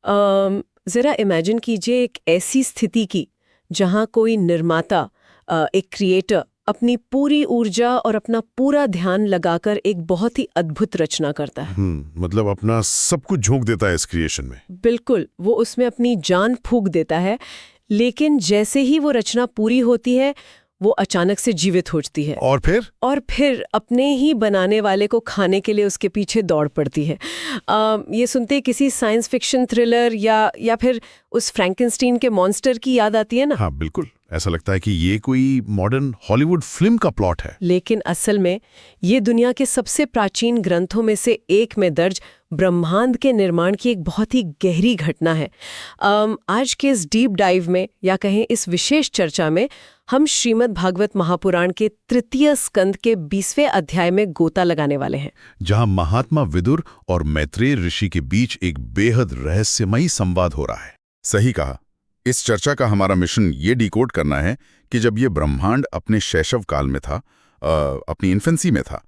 ज़रा इमेजिन कीजिए एक ऐसी स्थिति की जहाँ कोई निर्माता, एक क्रिएटर अपनी पूरी ऊर्जा और अपना पूरा ध्यान लगाकर एक बहुत ही अद्भुत रचना करता है। मतलब अपना सब कुछ झोंक देता है इस क्रिएशन में। बिल्कुल, वो उसमें अपनी जान फूंक देता है, लेकिन जैसे ही वो रचना पूरी होती है वो अचानक से जीवित होती है और फिर अपने ही बनाने वाले को खाने के लिए उसके पीछे दौड़ पड़ती है। ये सुनते किसी साइंस फिक्शन थ्रिलर या फिर उस फ्रैंकेनस्टीन के मॉन्स्टर की याद आती है ना? हाँ बिल्कुल, ऐसा लगता है कि ये कोई मॉडर्न हॉलीवुड फिल्म का प्लॉट है। लेकिन असल में ये दुनिया के सबसे प्राचीन ग्रंथों में से एक में दर्ज ब्रह्मांड के निर्माण की एक बहुत ही गहरी घटना है। आज के इस डीप डाइव में या कहें इस विशेष चर्चा में हम श्रीमद् भागवत महापुराण के तृतीय स्कंद के 20वें अध्याय में गोता लगाने वाले हैं, जहां महात्मा विदुर और मैत्रेय ऋषि के बीच एक बेहद रहस्यमयी संवाद हो रहा है। सही कहा, इस चर्चा का हमारा मिशन ये डिकोड करना है कि जब ये ब्रह्मांड अपने शैशव काल में था, अपनी इन्फेंसी में था,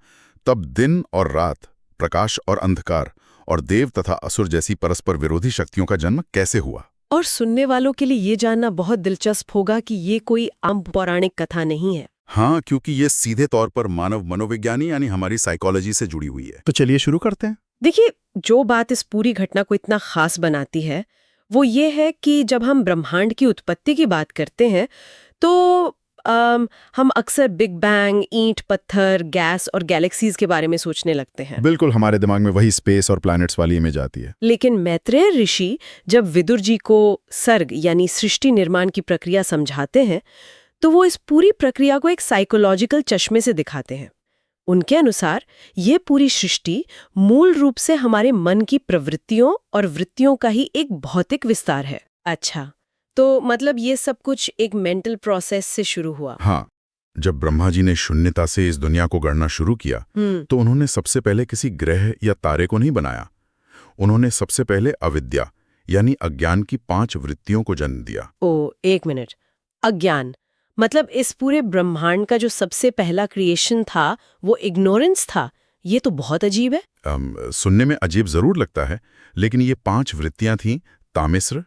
तब दिन और रात, प्रकाश और अंधकार और देव तथा असुर जैसी परस्पर विरोधी शक्तियों का जन्म कैसे हुआ। और सुनने वालों के लिए ये जानना बहुत दिलचस्प होगा कि ये कोई आम पौराणिक कथा नहीं है। हाँ, क्योंकि ये सीधे तौर पर मानव मनोविज्ञानी यानी हमारी साइकोलॉजी से जुड़ी हुई है। तो चलिए शुरू करते हैं। देखिए, जो बात इस पूरी घटना को इतना खास बनाती है वो ये है कि जब हम ब्रह्मांड की उत्पत्ति की बात करते हैं तो हम अक्सर बिग बैंग, ईंट, पत्थर, गैस और गैलेक्सीज के बारे में सोचने लगते हैं। बिल्कुल, हमारे दिमाग में वही स्पेस और प्लैनेट्स वाली इमेज आती है। लेकिन मैत्रेय ऋषि जब विदुर जी को सर्ग यानी सृष्टि निर्माण की प्रक्रिया समझाते हैं तो वो इस पूरी प्रक्रिया को एक साइकोलॉजिकल चश्मे से दिखाते हैं। उनके अनुसार ये पूरी सृष्टि मूल रूप से हमारे मन की प्रवृत्तियों और वृत्तियों का ही एक भौतिक विस्तार है। अच्छा, तो मतलब ये सब कुछ एक मेंटल प्रोसेस से शुरू हुआ। हाँ, जब ब्रह्मा जी ने शून्यता से इस दुनिया को गढ़ना शुरू किया तो उन्होंने सबसे पहले किसी ग्रह या तारे को नहीं बनाया। उन्होंने सबसे पहले अविद्या यानी अज्ञान की 5 वृत्तियों को जन्म दिया। एक मिनट, अज्ञान मतलब इस पूरे ब्रह्मांड का जो सबसे पहला क्रिएशन था वो इग्नोरेंस था? ये तो बहुत अजीब है। सुनने में अजीब जरूर लगता है, लेकिन ये 5 वृत्तियां थीं: तामिस्र,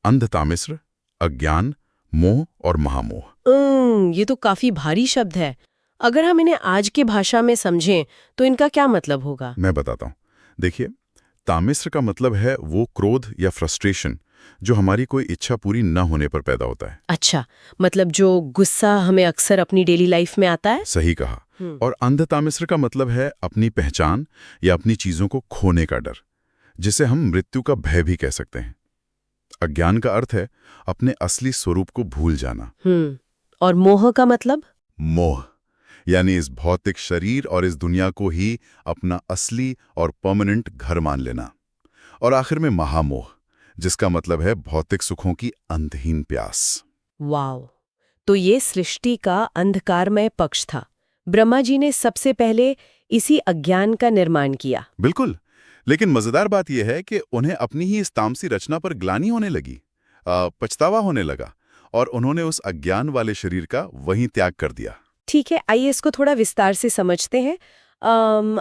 अंधतामिस्र, अज्ञान, मोह और महामोह। ये तो काफी भारी शब्द है। अगर हम इन्हें आज की भाषा में समझें तो इनका क्या मतलब होगा? मैं बताता हूँ। देखिए, तामिस्र का मतलब है वो क्रोध या फ्रस्ट्रेशन जो हमारी कोई इच्छा पूरी न होने पर पैदा होता है। अच्छा, मतलब जो गुस्सा हमें अक्सर अपनी डेली लाइफ में आता है। सही कहा। और अंधतामिस्र का मतलब है अपनी पहचान या अपनी चीजों को खोने का डर, जिसे हम मृत्यु का भय भी कह सकते हैं। अज्ञान का अर्थ है अपने असली स्वरूप को भूल जाना। और मोह का मतलब? मोह यानी इस भौतिक शरीर और इस दुनिया को ही अपना असली और परमानेंट घर मान लेना। और आखिर में महामोह, जिसका मतलब है भौतिक सुखों की अंतहीन प्यास। वाव, तो ये सृष्टि का अंधकारमय पक्ष था। ब्रह्मा जी ने सबसे पहले इसी अज्ञान का निर्माण किया। बिल्कुल, लेकिन मजेदार बात यह है कि उन्हें अपनी ही इस तामसी रचना पर ग्लानि होने लगी, पछतावा होने लगा, और उन्होंने उस अज्ञान वाले शरीर का वहीं त्याग कर दिया। ठीक है, आइए इसको थोड़ा विस्तार से समझते हैं।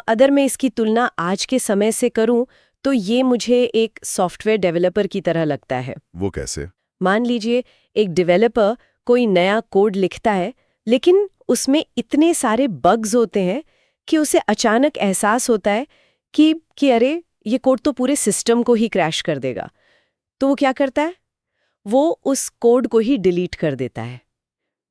अगर मैं इसकी तुलना आज के समय से करूं तो ये मुझे एक सॉफ्टवेयर डेवलपर की तरह लगता है। वो कैसे? मान लीजिए एक डेवलपर कोई नया कोड लिखता है, लेकिन उसमें इतने सारे बग्स होते हैं कि उसे अचानक एहसास होता है कि अरे ये कोड तो पूरे सिस्टम को ही क्रैश कर देगा। तो वो क्या करता है? वो उस कोड को ही डिलीट कर देता है।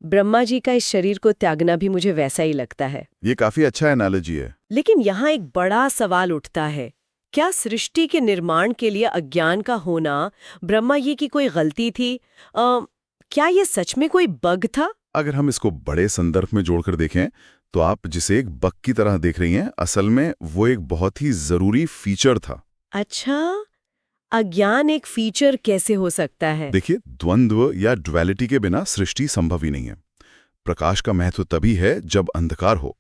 ब्रह्मा जी का इस शरीर को त्यागना भी मुझे वैसा ही लगता है। ये काफी अच्छा एनालॉजी है। लेकिन यहाँ एक बड़ा सवाल उठता है, क्या सृष्टि के निर्माण के लिए अज्ञान का होना ब्रह्मा जी की कोई गलती थी? क्या ये सच में कोई बग था? अगर हम इसको बड़े संदर्भ में जोड़कर देखें तो आप जिसे एक बग की तरह देख रही हैं, असल में वो एक बहुत ही जरूरी फीचर था। अच्छा, अज्ञान एक फीचर कैसे हो सकता है? देखिए, द्वंद्व या ड्युअलिटी के बिना सृष्टि संभव ही नहीं है। प्रकाश का महत्व तभी है जब अंधकार हो।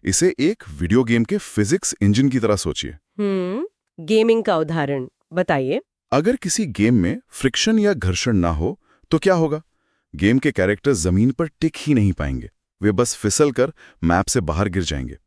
इसे एक वीडियो गेम के फिजिक्स इंजन की तरह सोचिए। गेमिंग का उदाहरण बताइए। अगर किसी गेम में फ्रिक्शन या घर्षण ना हो तो क्या होगा? गेम के कैरेक्टर जमीन पर टिक ही नहीं पाएंगे, वे बस फिसल कर मैप से बाहर गिर जाएंगे।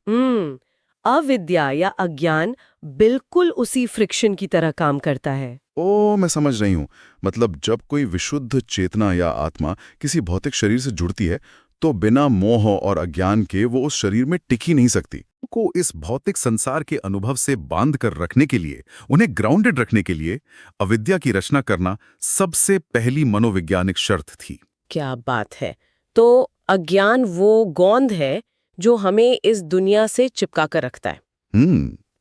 अविद्या या अज्ञान बिल्कुल उसी फ्रिक्शन की तरह काम करता है। ओ, मैं समझ रही हूँ। मतलब जब कोई विशुद्ध चेतना या आत्मा किसी भौतिक शरीर से जुड़ती है तो बिना मोह और अज्ञान के वो उस शरीर में टिक ही नहीं सकती। को इस भौतिक संसार के अनुभव से बांध कर रखने के लिए, उन्हें ग्राउंडेड रखने के लिए अविद्या की रचना करना सबसे पहली मनोवैज्ञानिक शर्त थी। क्या बात है। तो अज्ञान वो गोंद है जो हमें इस दुनिया से चिपका कर रखता है।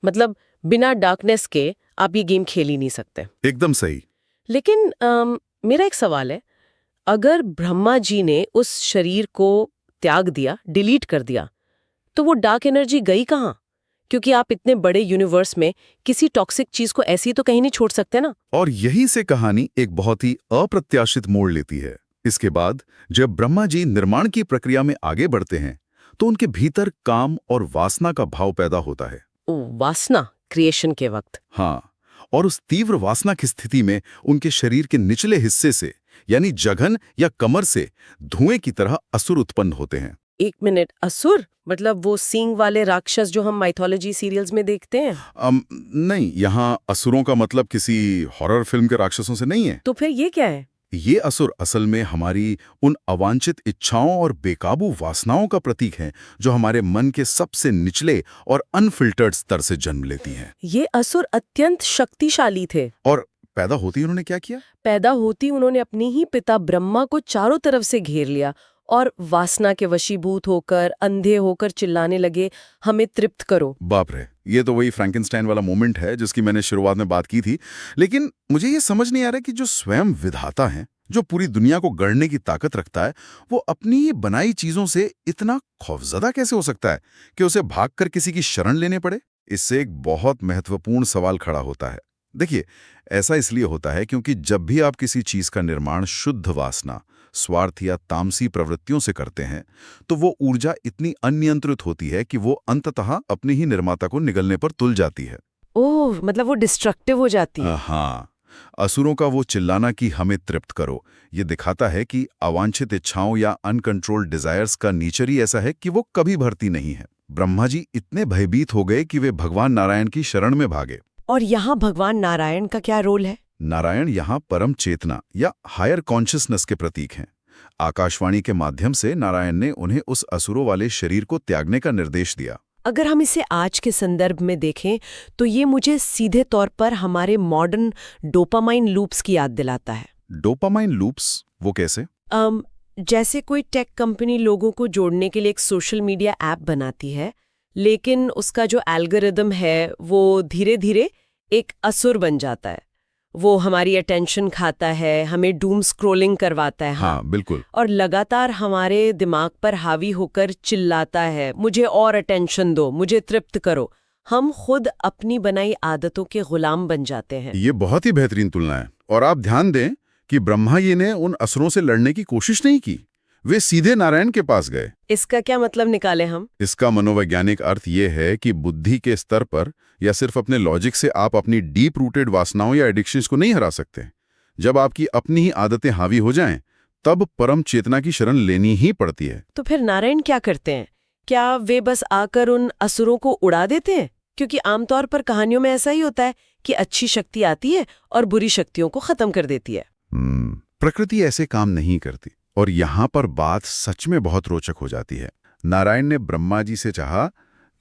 मतलब बिना डार्कनेस के आप ये गेम खेल ही नहीं सकते। एकदम सही। लेकिन मेरा एक सवाल है, अगर ब्रह्मा जी ने उस शरीर को त्याग दिया, डिलीट कर दिया, तो वो डार्क एनर्जी गई कहाँ? क्योंकि आप इतने बड़े यूनिवर्स में किसी टॉक्सिक चीज को ऐसी तो कहीं नहीं छोड़ सकते ना। और यही से कहानी एक बहुत ही अप्रत्याशित मोड़ लेती है। इसके बाद जब ब्रह्मा जी निर्माण की प्रक्रिया में आगे बढ़ते हैं तो उनके भीतर काम और वासना का भाव पैदा होता है। वासना क्रिएशन के वक्त? हाँ, और उस तीव्र वासना की स्थिति में उनके शरीर के निचले हिस्से से, यानी जघन या कमर से, धुएं की तरह असुर उत्पन्न होते हैं। एक मिनट, असुर मतलब वो सींग वाले राक्षस जो हम माइथोलॉजी सीरियल्स में देखते हैं? नहीं, यहाँ असुरों का मतलब किसी हॉरर फिल्म के राक्षसों से नहीं है। तो फिर ये क्या है? ये असुर असल में हमारी उन अवांछित इच्छाओं और बेकाबू वासनाओं का प्रतीक हैं जो हमारे मन के सबसे निचले और अनफिल्टर्ड स्तर से जन्म लेती हैं। ये असुर अत्यंत शक्तिशाली थे। और पैदा होती उन्होंने क्या किया? पैदा होती उन्होंने अपने ही पिता ब्रह्मा को चारों तरफ से घेर लिया और वासना के वशीभूत होकर, अंधे होकर चिल्लाने लगे, हमें तृप्त करो। बाप रे, ये तो वही फ्रैंकेनस्टाइन वाला मोमेंट है जिसकी मैंने शुरुआत में बात की थी। लेकिन मुझे ये समझ नहीं आ रहा कि जो स्वयं विधाता है, जो पूरी दुनिया को गढ़ने की ताकत रखता है, वो अपनी ये बनाई चीजों से इतना खौफजदा कैसे हो सकता है कि उसे भागकर किसी की शरण लेने पड़े? इससे एक बहुत महत्वपूर्ण सवाल खड़ा होता है। देखिए, ऐसा इसलिए होता है क्योंकि जब भी आप किसी चीज का निर्माण शुद्ध वासना, स्वार्थ या तामसी प्रवृत्तियों से करते हैं तो वो ऊर्जा इतनी अनियंत्रित होती है कि वो अंततः अपने ही निर्माता को निगलने पर तुल जाती है। ओह, मतलब वो डिस्ट्रक्टिव हो जाती है। हाँ, असुरों का वो चिल्लाना कि हमें तृप्त करो, ये दिखाता है कि अवांछित इच्छाओं या अनकंट्रोल्ड डिजायर्स का नेचर ही ऐसा है कि वो कभी भरती नहीं है। ब्रह्मा जी इतने भयभीत हो गए कि वे भगवान नारायण की शरण में भागे। और यहाँ भगवान नारायण का क्या रोल है? नारायण यहाँ परम चेतना या हायर कॉन्शियसनेस के प्रतीक हैं। आकाशवाणी के माध्यम से नारायण ने उन्हें उस असुरों वाले शरीर को त्यागने का निर्देश दिया। अगर हम इसे आज के संदर्भ में देखें तो ये मुझे सीधे तौर पर हमारे मॉडर्न डोपामाइन लूप्स की याद दिलाता है। Dopamine loops? वो कैसे? जैसे कोई टेक कंपनी लोगों को जोड़ने के लिए एक सोशल मीडिया ऐप बनाती है, लेकिन उसका जो एल्गोरिदम है वो धीरे धीरे एक असुर बन जाता है। वो हमारी अटेंशन खाता है, हमें डूम स्क्रॉलिंग करवाता है। हाँ, बिल्कुल। और लगातार हमारे दिमाग पर हावी होकर चिल्लाता है, मुझे और अटेंशन दो, मुझे तृप्त करो। हम खुद अपनी बनाई आदतों के गुलाम बन जाते हैं। ये बहुत ही बेहतरीन तुलना है। और आप ध्यान दें कि ब्रह्मा जी ने उन असुरों से लड़ने की कोशिश नहीं की, वे सीधे नारायण के पास गए। इसका क्या मतलब निकाले हम? इसका मनोवैज्ञानिक अर्थ ये है कि बुद्धि के स्तर पर या सिर्फ अपने लॉजिक से आप अपनी डीप रूटेड वासनाओं या एडिक्शंस को नहीं हरा सकते। जब आपकी अपनी ही आदतें हावी हो जाएं, तब परम चेतना की शरण लेनी ही पड़ती है। तो फिर नारायण क्या करते हैं? क्या वे बस आकर उन असुरों को उड़ा देते हैं? क्योंकि आमतौर पर कहानियों में ऐसा ही होता है कि अच्छी शक्ति आती है और बुरी शक्तियों को खत्म कर देती है। प्रकृति ऐसे काम नहीं करती। और यहाँ पर बात सच में बहुत रोचक हो जाती है। नारायण ने ब्रह्मा जी से चाहा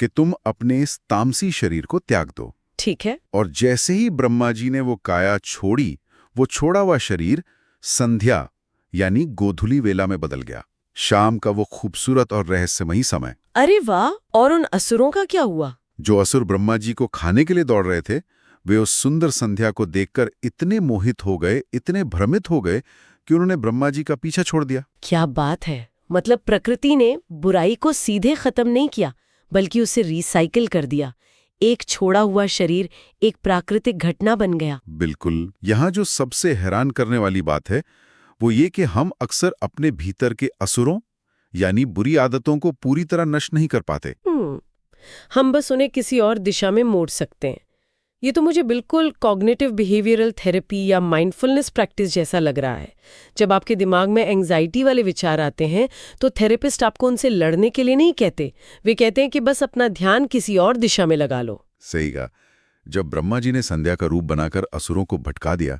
कि तुम अपने इस तामसी शरीर को त्याग दो। ठीक है। और जैसे ही ब्रह्मा जी ने वो काया छोड़ी, वो छोड़ा हुआ शरीर संध्या यानी गोधुली वेला में बदल गया। शाम का वो खूबसूरत और रहस्यमयी समय। अरे वाह! और उन असुरों का क्या हुआ? जो असुर ब्रह्मा जी को खाने के लिए दौड़ रहे थे, वे उस सुंदर संध्या को देखकर इतने मोहित हो गए, इतने भ्रमित हो गए कि उन्होंने ब्रह्मा जी का पीछा छोड़ दिया। क्या बात है! मतलब प्रकृति ने बुराई को सीधे खत्म नहीं किया, बल्कि उसे रिसाइकिल कर दिया। एक छोड़ा हुआ शरीर एक प्राकृतिक घटना बन गया। बिल्कुल। यहाँ जो सबसे हैरान करने वाली बात है वो ये कि हम अक्सर अपने भीतर के असुरों यानी बुरी आदतों को पूरी तरह नष्ट नहीं कर पाते। हम बस उन्हें किसी और दिशा में मोड़ सकते हैं। ये तो मुझे बिल्कुल कॉग्निटिव बिहेवियरल थेरेपी या माइंडफुलनेस प्रैक्टिस जैसा लग रहा है। जब आपके दिमाग में एंग्जाइटी वाले विचार आते हैं तो थेरेपिस्ट आपको उनसे लड़ने के लिए नहीं कहते, वे कहते हैं कि बस अपना ध्यान किसी और दिशा में लगा लो। सही कहा। जब ब्रह्मा जी ने संध्या का रूप बनाकर असुरों को भटका दिया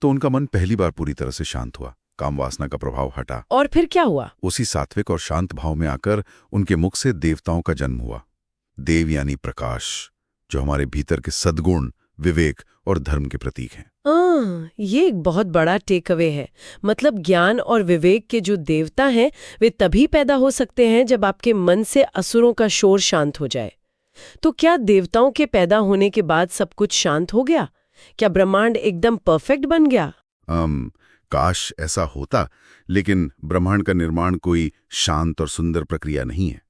तो उनका मन पहली बार पूरी तरह से शांत हुआ, काम वासना का प्रभाव हटा। और फिर क्या हुआ? उसी सात्विक और शांत भाव में आकर उनके मुख से देवताओं का जन्म हुआ। देव यानी प्रकाश, जो हमारे भीतर के सद्गुण, विवेक और धर्म के प्रतीक हैं। ये एक बहुत बड़ा टेक अवे है। मतलब ज्ञान और विवेक के जो देवता हैं वे तभी पैदा हो सकते हैं जब आपके मन से असुरों का शोर शांत हो जाए। तो क्या देवताओं के पैदा होने के बाद सब कुछ शांत हो गया? क्या ब्रह्मांड एकदम परफेक्ट बन गया? काश ऐसा होता, लेकिन ब्रह्मांड का निर्माण कोई शांत और सुंदर प्रक्रिया नहीं है।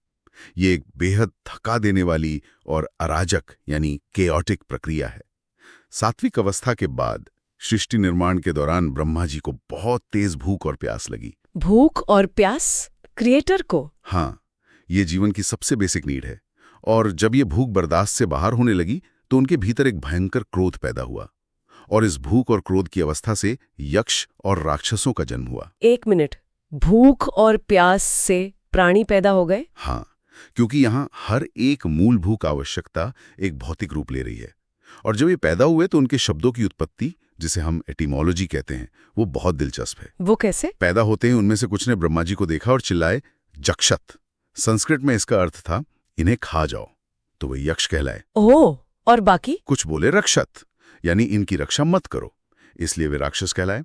ये एक बेहद थका देने वाली और अराजक यानी केओटिक प्रक्रिया है। सात्विक अवस्था के बाद सृष्टि निर्माण के दौरान ब्रह्मा जी को बहुत तेज भूख और प्यास लगी। भूख और प्यास क्रिएटर को? हाँ, ये जीवन की सबसे बेसिक नीड है। और जब ये भूख बर्दाश्त से बाहर होने लगी तो उनके भीतर एक भयंकर क्रोध पैदा हुआ, और इस भूख और क्रोध की अवस्था से यक्ष और राक्षसों का जन्म हुआ। एक मिनट, भूख और प्यास से प्राणी पैदा हो गए? हाँ, क्योंकि यहाँ हर एक मूलभूत आवश्यकता एक भौतिक रूप ले रही है। और जब ये पैदा हुए तो उनके शब्दों की उत्पत्ति, जिसे हम एटिमोलॉजी कहते हैं, वो बहुत दिलचस्प है। वो कैसे? पैदा होते ही उनमें से कुछ ने ब्रह्मा जी को देखा और चिल्लाए, जक्षत। संस्कृत में इसका अर्थ था इन्हें खा जाओ, तो वे यक्ष कहलाए। ओह, और बाकी? कुछ बोले रक्षत, यानी इनकी रक्षा मत करो, इसलिए वे राक्षस कहलाए।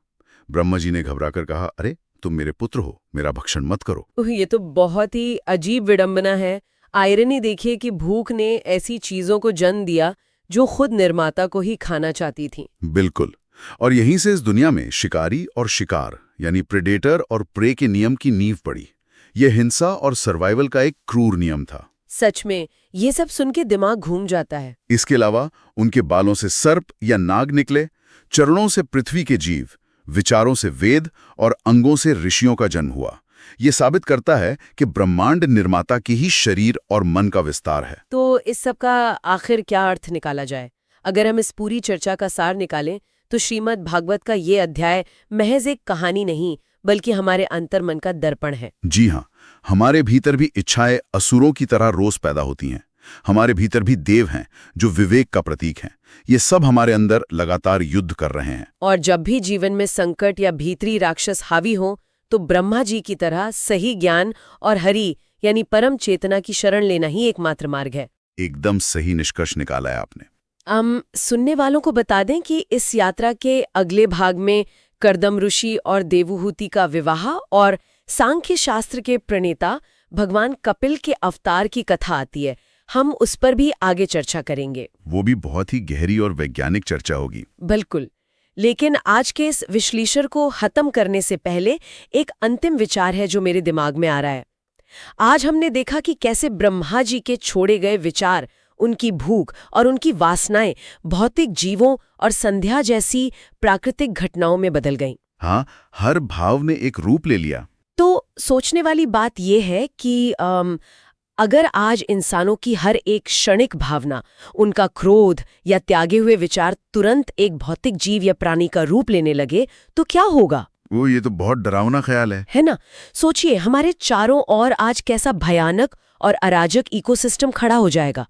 ब्रह्मा जी ने घबराकर कहा, अरे तुम मेरे पुत्र हो, मेरा भक्षण मत करो। ये तो बहुत ही अजीब विडंबना है। आयरनी देखिए कि भूख ने ऐसी चीजों को जन्म दिया जो खुद निर्माता को ही खाना चाहती थी। बिल्कुल, और यहीं से इस दुनिया में शिकारी और शिकार यानी प्रेडेटर और प्रे के नियम की नींव पड़ी। यह हिंसा और सर्वाइवल का एक क्रूर नियम था। सच में ये सब सुन के दिमाग घूम जाता है। इसके अलावा उनके बालों से सर्प या नाग निकले, चरणों से पृथ्वी के जीव, विचारों से वेद और अंगों से ऋषियों का जन्म हुआ। ये साबित करता है कि ब्रह्मांड निर्माता की ही शरीर और मन का विस्तार है। तो इस सब का आखिर क्या अर्थ निकाला जाए? अगर हम इस पूरी चर्चा का सार निकालें तो श्रीमद् भागवत का ये अध्याय महज एक कहानी नहीं बल्कि हमारे अंतर्मन का दर्पण है। जी हाँ, हमारे भीतर भी इच्छाएं असुरों की तरह रोज पैदा होती हैं। हमारे भीतर भी देव हैं जो विवेक का प्रतीक हैं। ये सब हमारे अंदर लगातार युद्ध कर रहे हैं। और जब भी जीवन में संकट या भीतरी राक्षस हावी हो तो ब्रह्मा जी की तरह सही ज्ञान और हरि यानी परम चेतना की शरण लेना ही एकमात्र मार्ग है। एकदम सही निष्कर्ष निकाला है आपने। सुनने वालों को बता दें कि इस यात्रा के अगले भाग में कर्दम ऋषि और देवहूति का विवाह और सांख्य शास्त्र के प्रणेता भगवान कपिल के अवतार की कथा आती है। हम उस पर भी आगे चर्चा करेंगे। वो भी बहुत ही गहरी और वैज्ञानिक चर्चा होगी। बिल्कुल, लेकिन आज के इस विश्लेषण को खत्म करने से पहले एक अंतिम विचार है जो मेरे दिमाग में आ रहा है। आज हमने देखा कि कैसे ब्रह्मा जी के छोड़े गए विचार, उनकी भूख और उनकी वासनाएं भौतिक जीवों और संध्या जैसी प्राकृतिक घटनाओं में बदल गईं। हाँ, हर भाव ने एक रूप ले लिया। तो सोचने वाली बात यह है कि अगर आज इंसानों की हर एक क्षणिक भावना, उनका क्रोध या त्यागे हुए विचार तुरंत एक भौतिक जीव या प्राणी का रूप लेने लगे तो क्या होगा? ये तो बहुत डरावना ख्याल है ना? सोचिए, हमारे चारों ओर आज कैसा भयानक और अराजक इकोसिस्टम खड़ा हो जाएगा।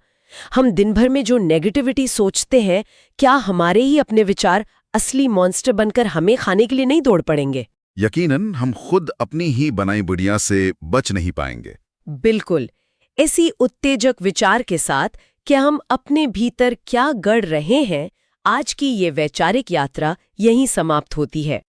हम दिन भर में जो नेगेटिविटी सोचते हैं, क्या हमारे ही अपने विचार असली मॉन्स्टर बनकर हमें खाने के लिए नहीं दौड़ पड़ेंगे? यकीनन हम खुद अपनी ही बनाई बुढ़िया से बच नहीं पाएंगे। बिल्कुल। ऐसी उत्तेजक विचार के साथ क्या हम अपने भीतर क्या गढ़ रहे हैं, आज की ये वैचारिक यात्रा यहीं समाप्त होती है।